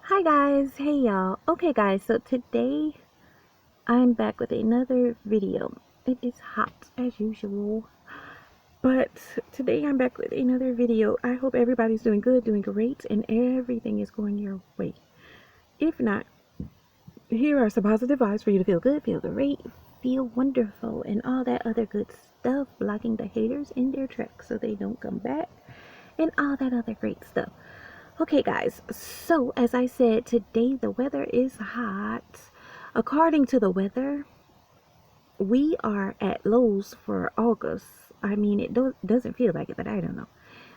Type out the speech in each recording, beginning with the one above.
Hi guys, hey y'all. Okay guys, so today I'm back with another video. It is hot as usual, but today I'm back with another video. I hope everybody's doing good, doing great, and everything is going your way. If not, here are some positive vibes for you to feel good, feel great, feel wonderful, and all that other good stuff, blocking the haters in their tracks so they don't come back, and all that other great stuff. Okay, guys, so as I said, today the weather is hot. According to the weather, we are at lows for August. I mean, it doesn't feel like it, but I don't know.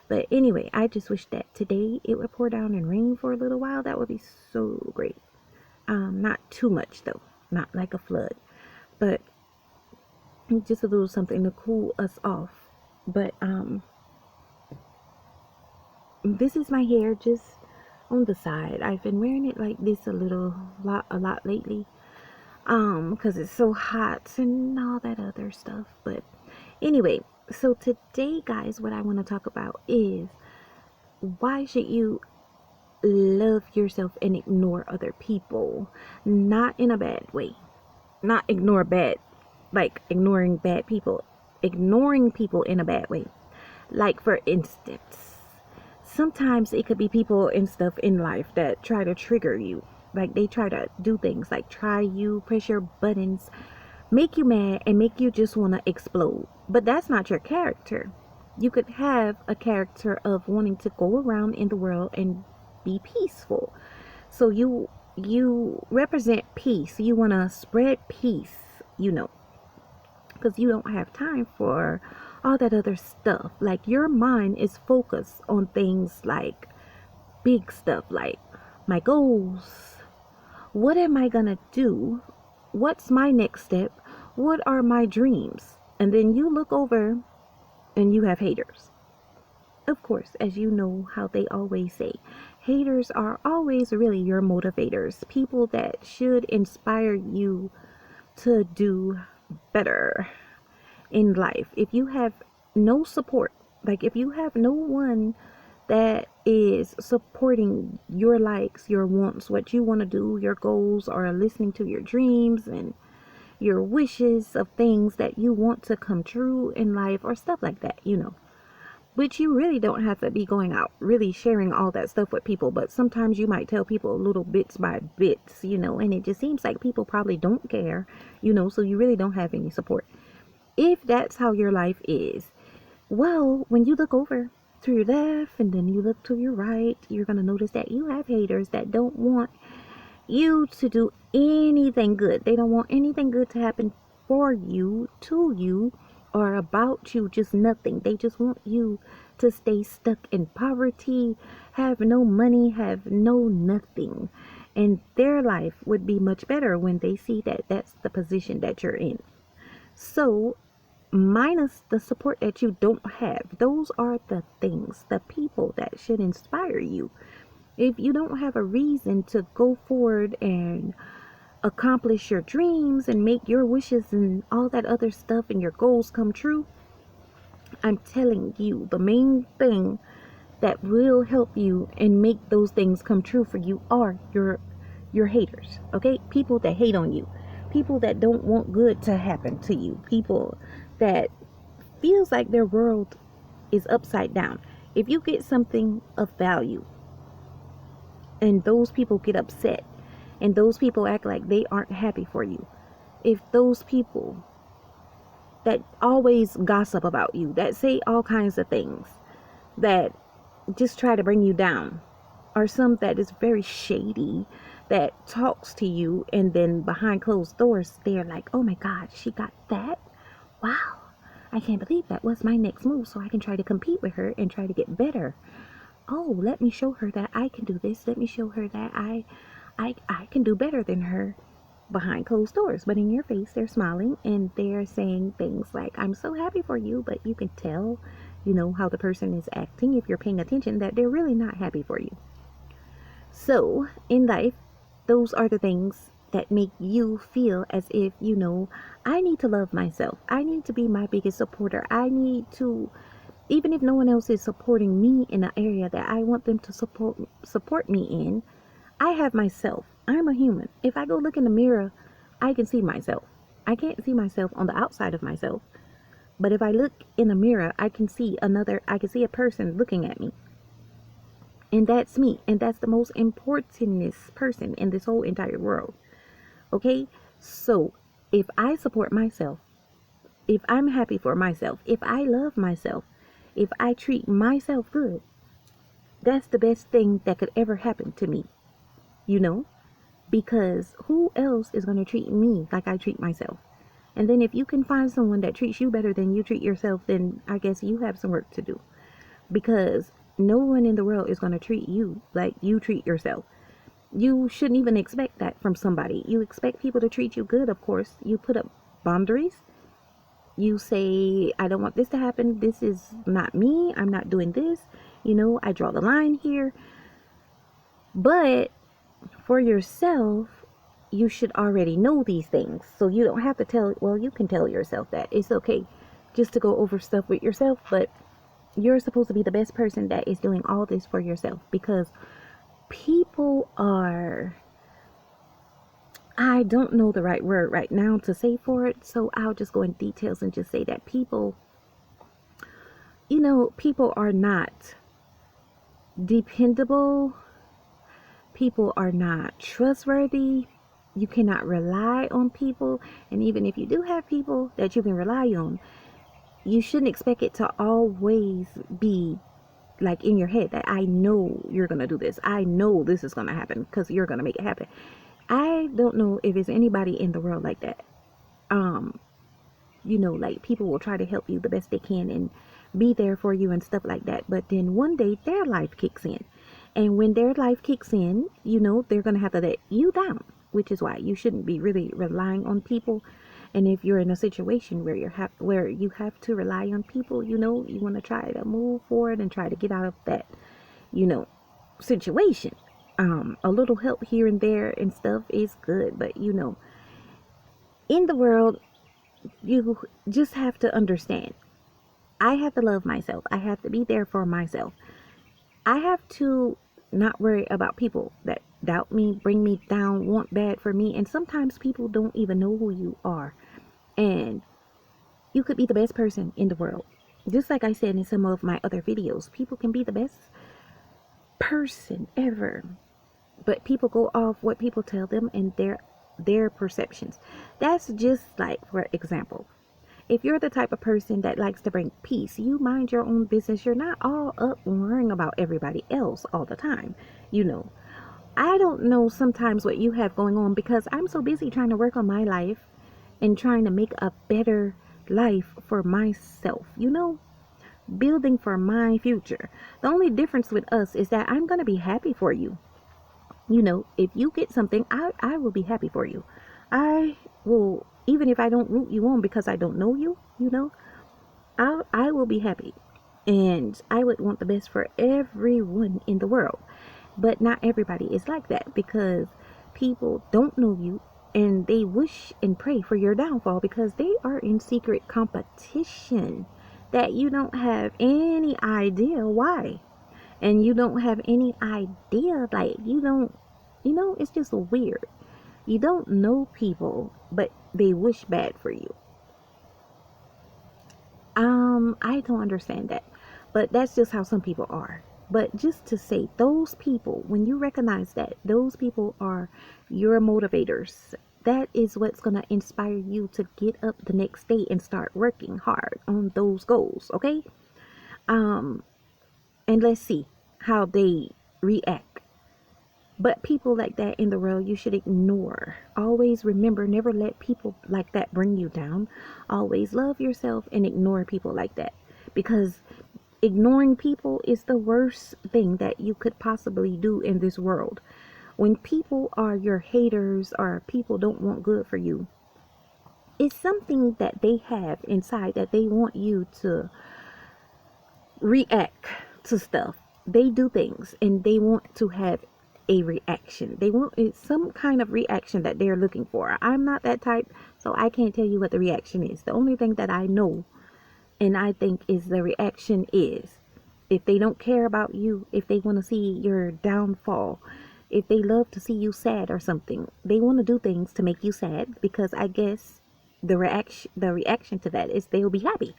But anyway, I just wish that today it would pour down and rain for a little while. That would be so great. Not too much though, not like a flood, but just a little something to cool us off. But this is my hair just on the side. I've been wearing it like this a lot lately, because it's so hot and all that other stuff. But anyway, so today guys, what I want to talk about is why should you love yourself and ignore other people. Not in a bad way, not ignore bad, like ignoring bad people, ignoring people in a bad way. Like, for instance, sometimes it could be people and stuff in life that try to trigger you. Like, they try to do things like try you, press your buttons, make you mad, and make you just want to explode. But that's not your character. You could have a character of wanting to go around in the world and be peaceful. So you represent peace. You want to spread peace, because you don't have time for all that other stuff. Like, your mind is focused on things like big stuff, like my goals. What am I gonna do? What's my next step? What are my dreams? And then you look over and you have haters. Of course, as you know how they always say, haters are always really your motivators, people that should inspire you to do better in life. If you have no support, like if you have no one that is supporting your likes, your wants, what you want to do, your goals, or listening to your dreams and your wishes of things that you want to come true in life or stuff like that. Which you really don't have to be going out really sharing all that stuff with people, but sometimes you might tell people little bits by bits, and it just seems like people probably don't care, so you really don't have any support. If that's how your life is, well, when you look over to your left and then you look to your right, you're going to notice that you have haters that don't want you to do anything good. They don't want anything good to happen for you, to you, or about you, just nothing. They just want you to stay stuck in poverty, have no money, have no nothing. And their life would be much better when they see that that's the position that you're in. So, minus the support that you don't have, those are the things, the people that should inspire you. If you don't have a reason to go forward and accomplish your dreams and make your wishes and all that other stuff and your goals come true, I'm telling you, the main thing that will help you and make those things come true for you are your haters. Okay, people that hate on you, people that don't want good to happen to you, people that feels like their world is upside down. If you get something of value and those people get upset and those people act like they aren't happy for you, if those people that always gossip about you, that say all kinds of things, that just try to bring you down, or some that is very shady, that talks to you and then behind closed doors they're like, oh my god, she got that, wow, I can't believe that was my next move, so I can try to compete with her and try to get better. Oh, let me show her that I can do this. Let me show her that I can do better than her, behind closed doors. But in your face, they're smiling and they're saying things like, I'm so happy for you. But you can tell, how the person is acting, if you're paying attention, that they're really not happy for you. So in life, those are the things that make you feel as if, I need to love myself. I need to be my biggest supporter. I need to, even if no one else is supporting me in an area that I want them to support me in, I have myself. I'm a human. If I go look in the mirror, I can see myself. I can't see myself on the outside of myself. But if I look in a mirror, I can see a person looking at me. And that's me. And that's the most importantest person in this whole entire world. Okay? So if I support myself, if I'm happy for myself, if I love myself, if I treat myself good, that's the best thing that could ever happen to me. You know? Because who else is going to treat me like I treat myself? And then if you can find someone that treats you better than you treat yourself, then I guess you have some work to do. Because no one in the world is going to treat you like you treat yourself. You shouldn't even expect that from somebody. You expect people to treat you good, of course. You put up boundaries. You say, I don't want this to happen. This is not me. I'm not doing this. You know, I draw the line here. But for yourself, you should already know these things. So you don't have to tell, well, you can tell yourself that. It's okay just to go over stuff with yourself, but you're supposed to be the best person that is doing all this for yourself, because people are, I don't know the right word right now to say for it, so I'll just go in details and just say that people, you know, people are not dependable. People are not trustworthy. You cannot rely on people. And even if you do have people that you can rely on, you shouldn't expect it to always be like in your head that I know you're going to do this. I know this is going to happen because you're going to make it happen. I don't know if there's anybody in the world like that. You know, like people will try to help you the best they can and be there for you and stuff like that. But then one day their life kicks in. And when their life kicks in, you know, they're going to have to let you down, which is why you shouldn't be really relying on people. And if you're in a situation where you have to rely on people, you know, you want to try to move forward and try to get out of that, you know, situation. A little help here and there and stuff is good, but you know, in the world, you just have to understand. I have to love myself. I have to be there for myself. I have to not worry about people that doubt me, bring me down, want bad for me. And sometimes people don't even know who you are. And you could be the best person in the world. Just like I said in some of my other videos, people can be the best person ever. But people go off what people tell them and their perceptions. That's just like, for example, if you're the type of person that likes to bring peace, you mind your own business. You're not all up worrying about everybody else all the time. You know, I don't know sometimes what you have going on because I'm so busy trying to work on my life and trying to make a better life for myself, you know, building for my future. The only difference with us is that I'm going to be happy for you. You know, if you get something, I will be happy for you. I will, even if I don't root you on because I don't know you, you know, I will be happy. And I would want the best for everyone in the world. But not everybody is like that, because people don't know you and they wish and pray for your downfall because they are in secret competition that you don't have any idea why. And you don't have any idea, like, you don't, you know, it's just weird. You don't know people, but they wish bad for you. I don't understand that, but that's just how some people are. But just to say, those people, when you recognize that those people are your motivators, that is what's going to inspire you to get up the next day and start working hard on those goals, okay? And let's see how they react. But people like that in the world, you should ignore. Always remember, never let people like that bring you down. Always love yourself and ignore people like that. Because ignoring people is the worst thing that you could possibly do in this world. When people are your haters or people don't want good for you, it's something that they have inside that they want you to react to stuff. They do things and they want to have a reaction. They want some kind of reaction that they're looking for. I'm not that type, so I can't tell you what the reaction is. The only thing that I know and I think is the reaction is if they don't care about you, if they want to see your downfall, If they love to see you sad or something, they want to do things to make you sad, because I guess the reaction to that is they'll be happy.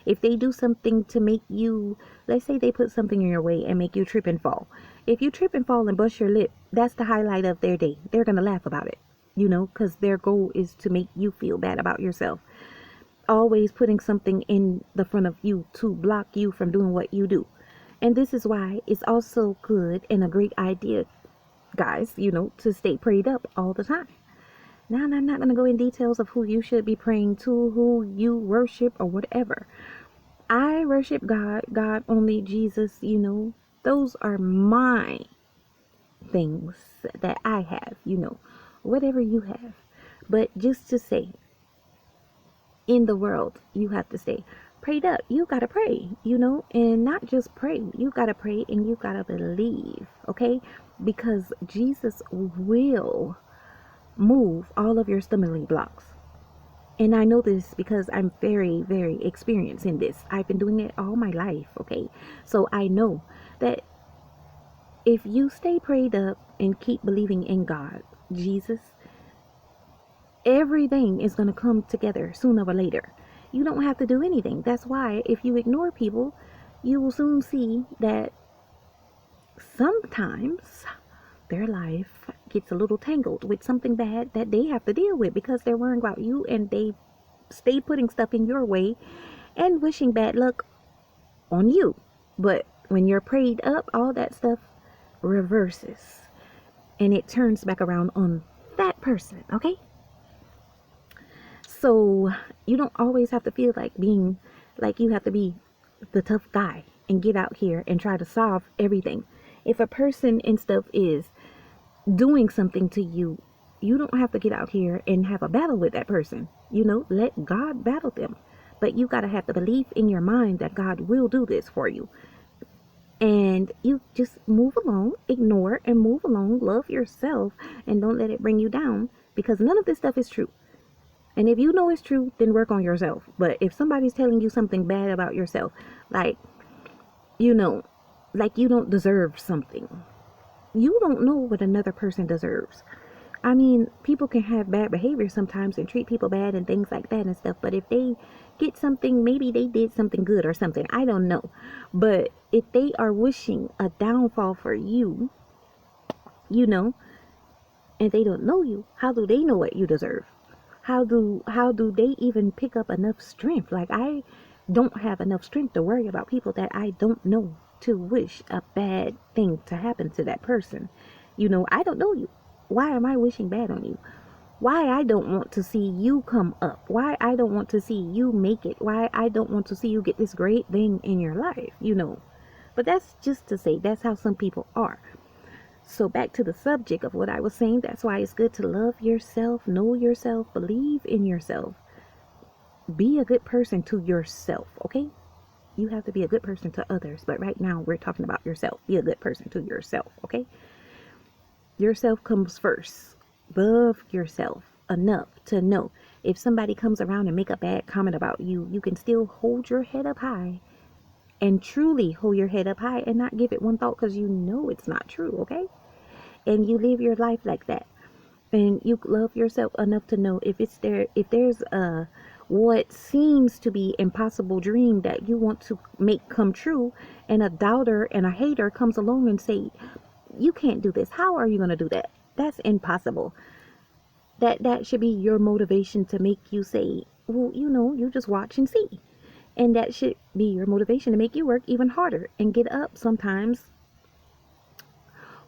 If they do something to make you, let's say they put something in your way and make you trip and fall. If you trip and fall and bust your lip, that's the highlight of their day. They're going to laugh about it, because their goal is to make you feel bad about yourself. Always putting something in the front of you to block you from doing what you do. And this is why it's also good and a great idea, guys, to stay prayed up all the time. Now, I'm not going to go in details of who you should be praying to, who you worship, or whatever. I worship God, God only, Jesus, those are my things that I have, whatever you have. But just to say, in the world, you have to stay prayed up. You got to pray, and not just pray. You got to pray and you got to believe, okay? Because Jesus will move all of your stumbling blocks. And I know this because I'm very, very experienced in this. I've been doing it all my life, okay? So I know that if you stay prayed up and keep believing in God, Jesus, everything is going to come together sooner or later. You don't have to do anything. That's why if you ignore people, you will soon see that sometimes their life gets a little tangled with something bad that they have to deal with, because they're worrying about you and they stay putting stuff in your way and wishing bad luck on you. But when you're prayed up, all that stuff reverses and it turns back around on that person, okay? So you don't always have to feel like being like you have to be the tough guy and get out here and try to solve everything. If a person and stuff is doing something to you, you don't have to get out here and have a battle with that person. Let God battle them. But you got to have the belief in your mind that God will do this for you. And you just move along, ignore and move along, love yourself, and don't let it bring you down, because none of this stuff is true. And if you know it's true, then work on yourself. But if somebody's telling you something bad about yourself, like you don't deserve something, you don't know what another person deserves. I mean, people can have bad behavior sometimes and treat people bad and things like that and stuff. But if they get something, maybe they did something good or something. I don't know. But if they are wishing a downfall for you, and they don't know you, how do they know what you deserve? How do they even pick up enough strength? Like, I don't have enough strength to worry about people that I don't know, to wish a bad thing to happen to that person. I don't know you. Why am I wishing bad on you? Why I don't want to see you come up? Why I don't want to see you make it? Why I don't want to see you get this great thing in your life, But that's just to say, that's how some people are. So back to the subject of what I was saying, that's why it's good to love yourself, know yourself, believe in yourself. Be a good person to yourself, okay? You have to be a good person to others, but right now we're talking about yourself. Be a good person to yourself, okay? Yourself comes first. Love yourself enough to know if somebody comes around and make a bad comment about you, you can still hold your head up high and truly hold your head up high and not give it one thought, because you know it's not true, okay? And you live your life like that. And you love yourself enough to know if there's a what seems to be impossible dream that you want to make come true, and a doubter and a hater comes along and say, you can't do this. How are you going to do that? That's impossible. That should be your motivation to make you say, well, you just watch and see. And that should be your motivation to make you work even harder and get up sometimes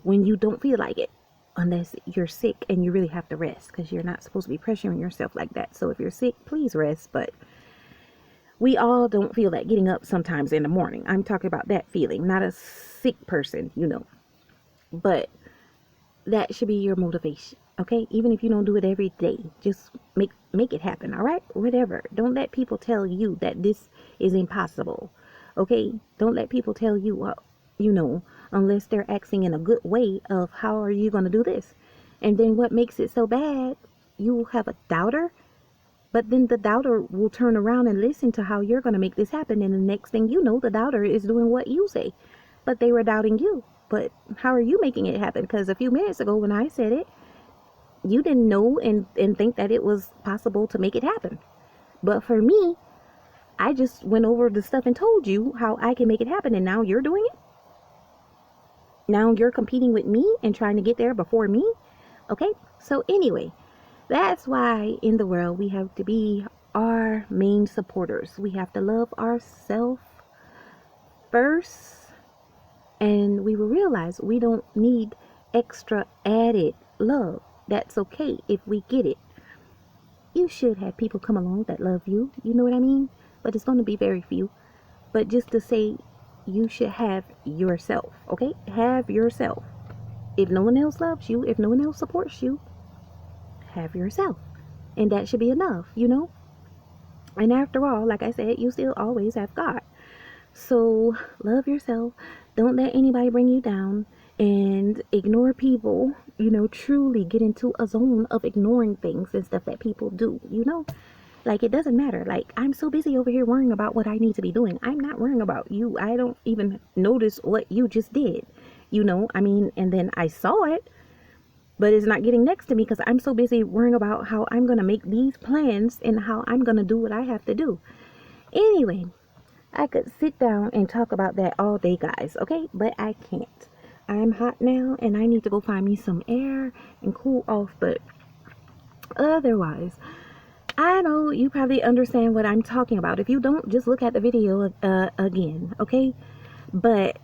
when you don't feel like it, unless you're sick and you really have to rest, because you're not supposed to be pressuring yourself like that. So if you're sick, please rest. But we all don't feel like getting up sometimes in the morning. I'm talking about that feeling, not a sick person, But that should be your motivation, okay? Even if you don't do it every day, just make it happen, all right? Whatever. Don't let people tell you that this is impossible, okay? Don't let people tell you, unless they're asking in a good way of how are you going to do this? And then what makes it so bad, you have a doubter, but then the doubter will turn around and listen to how you're going to make this happen. And the next thing you know, the doubter is doing what you say, but they were doubting you. But how are you making it happen? Because a few minutes ago when I said it, you didn't know and think that it was possible to make it happen. But for me, I just went over the stuff and told you how I can make it happen, and now you're doing it. Now you're competing with me and trying to get there before me. Okay? So anyway, that's why in the world we have to be our main supporters. We have to love ourselves first, and we will realize we don't need extra added love. That's okay if we get it. You should have people come along that love you. You know what I mean? But it's going to be very few. But just to say, you should have yourself. Okay? Have yourself. If no one else loves you, if no one else supports you, have yourself. And that should be enough, you know? And after all, like I said, you still always have God. So love yourself. Don't let anybody bring you down. And ignore people, you know, truly get into a zone of ignoring things and stuff that people do, you know? Like, it doesn't matter. Like, I'm so busy over here worrying about what I need to be doing. I'm not worrying about you. I don't even notice what you just did, you know? I mean, and then I saw it, but it's not getting next to me because I'm so busy worrying about how I'm going to make these plans and how I'm going to do what I have to do. Anyway, I could sit down and talk about that all day, guys, okay? But I can't. I'm hot now and I need to go find me some air and cool off, but otherwise, I know you probably understand what I'm talking about. If you don't, just look at the video again, okay? But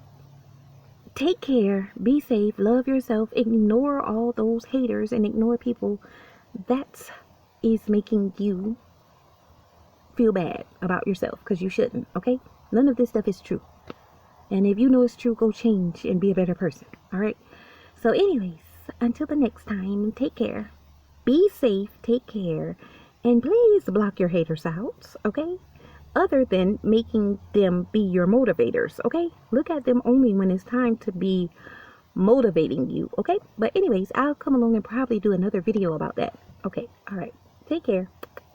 take care, be safe, love yourself, ignore all those haters and ignore people that is making you feel bad about yourself, because you shouldn't, okay? None of this stuff is true. And if you know it's true, go change and be a better person. All right. So anyways, until the next time, take care. Be safe. Take care. And please block your haters out. Okay. Other than making them be your motivators. Okay. Look at them only when it's time to be motivating you. Okay. But anyways, I'll come along and probably do another video about that. Okay. All right. Take care.